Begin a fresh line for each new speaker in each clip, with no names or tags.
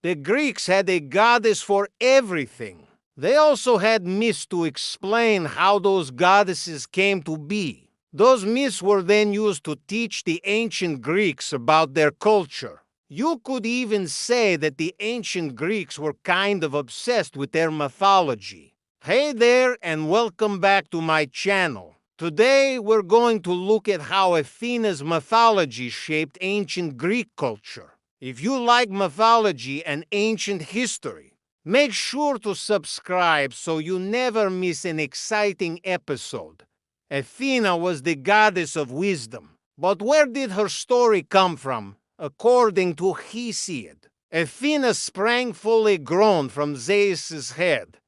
The Greeks had a goddess for everything. They also had myths to explain how those goddesses came to be. Those myths were then used to teach the ancient Greeks about their culture. You could even say that the ancient Greeks were kind of obsessed with their mythology. Hey there, and welcome back to my channel. Today we're going to look at how Athena's mythology shaped ancient Greek culture. If you like mythology and ancient history, make sure to subscribe so you never miss an exciting episode. Athena was the goddess of wisdom. But where did her story come from? According to Hesiod, Athena sprang fully grown from Zeus's head.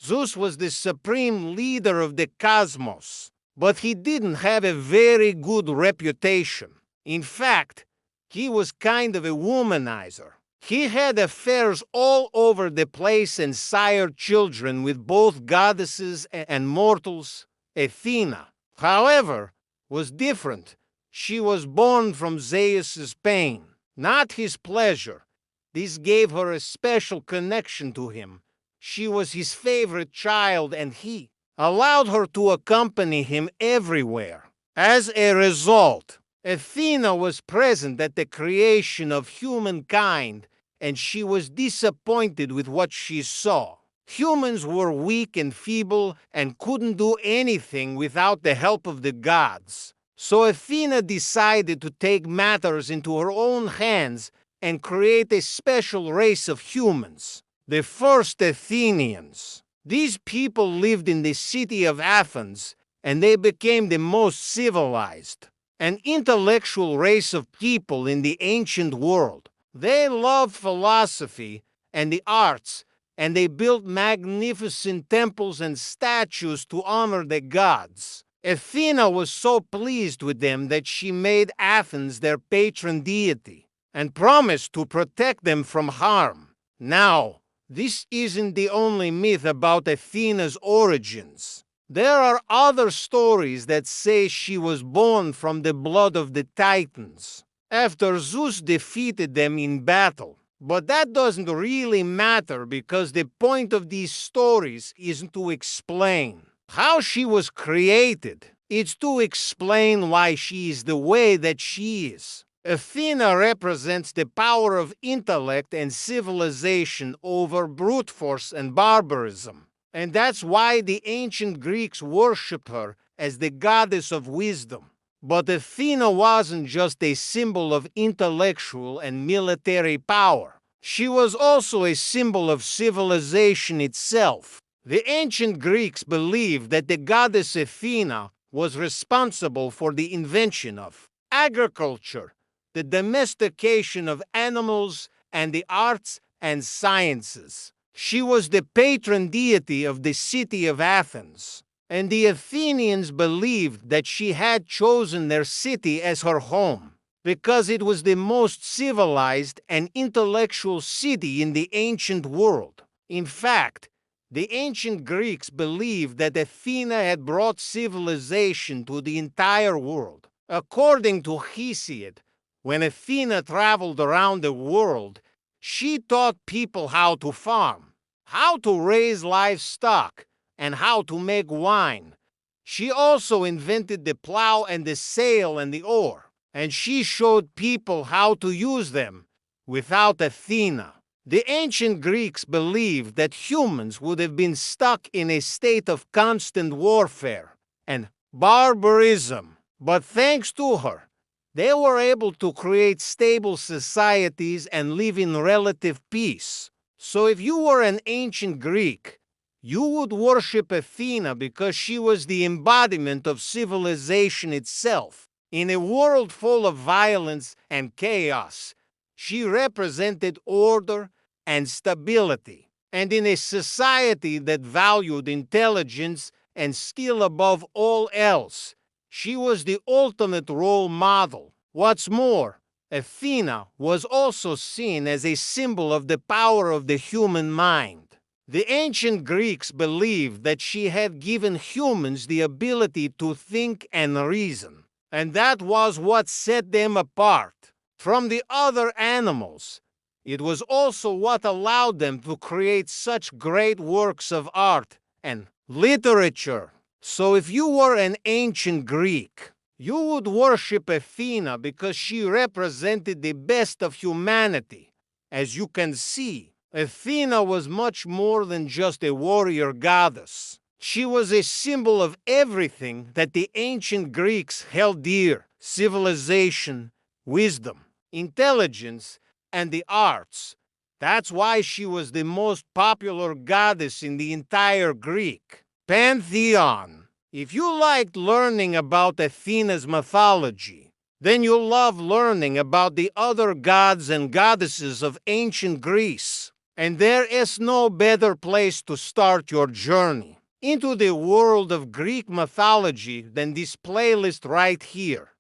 Zeus was the supreme leader of the cosmos, but he didn't have a very good reputation. In fact, he was kind of a womanizer. He had affairs all over the place and sired children with both goddesses and mortals. Athena, however, was different. She was born from Zeus's pain, not his pleasure. This gave her a special connection to him. She was his favorite child, and he allowed her to accompany him everywhere. As a result, Athena was present at the creation of humankind, and she was disappointed with what she saw. Humans were weak and feeble and couldn't do anything without the help of the gods. So Athena decided to take matters into her own hands and create a special race of humans, the first Athenians. These people lived in the city of Athens, and they became the most civilized, an intellectual race of people in the ancient world. They loved philosophy and the arts, and they built magnificent temples and statues to honor the gods. Athena was so pleased with them that she made Athens their patron deity and promised to protect them from harm. Now, this isn't the only myth about Athena's origins. There are other stories that say she was born from the blood of the Titans, after Zeus defeated them in battle. But that doesn't really matter because the point of these stories isn't to explain how she was created. It's to explain why she is the way that she is. Athena represents the power of intellect and civilization over brute force and barbarism. And that's why the ancient Greeks worshipped her as the goddess of wisdom. But Athena wasn't just a symbol of intellectual and military power. She was also a symbol of civilization itself. The ancient Greeks believed that the goddess Athena was responsible for the invention of agriculture, the domestication of animals, and the arts and sciences. She was the patron deity of the city of Athens, and the Athenians believed that she had chosen their city as her home because it was the most civilized and intellectual city in the ancient world. In fact, the ancient Greeks believed that Athena had brought civilization to the entire world. According to Hesiod, when Athena traveled around the world, she taught people how to farm, how to raise livestock, and how to make wine. She also invented the plow and the sail and the oar, and she showed people how to use them. Without Athena, the ancient Greeks believed that humans would have been stuck in a state of constant warfare and barbarism. But thanks to her, they were able to create stable societies and live in relative peace. So if you were an ancient Greek, you would worship Athena because she was the embodiment of civilization itself. In a world full of violence and chaos, she represented order and stability. And in a society that valued intelligence and skill above all else, she was the ultimate role model. What's more, Athena was also seen as a symbol of the power of the human mind. The ancient Greeks believed that she had given humans the ability to think and reason, and that was what set them apart from the other animals. It was also what allowed them to create such great works of art and literature. So if you were an ancient Greek, you would worship Athena because she represented the best of humanity. As you can see, Athena was much more than just a warrior goddess. She was a symbol of everything that the ancient Greeks held dear: civilization, wisdom, intelligence, and the arts. That's why she was the most popular goddess in the entire Greek pantheon. If you liked learning about Athena's mythology, then you'll love learning about the other gods and goddesses of ancient Greece. And there is no better place to start your journey into the world of Greek mythology than this playlist right here.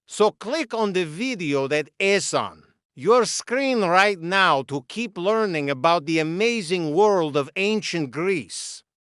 So click on the video that is on your screen right now to keep learning about the amazing world of ancient Greece.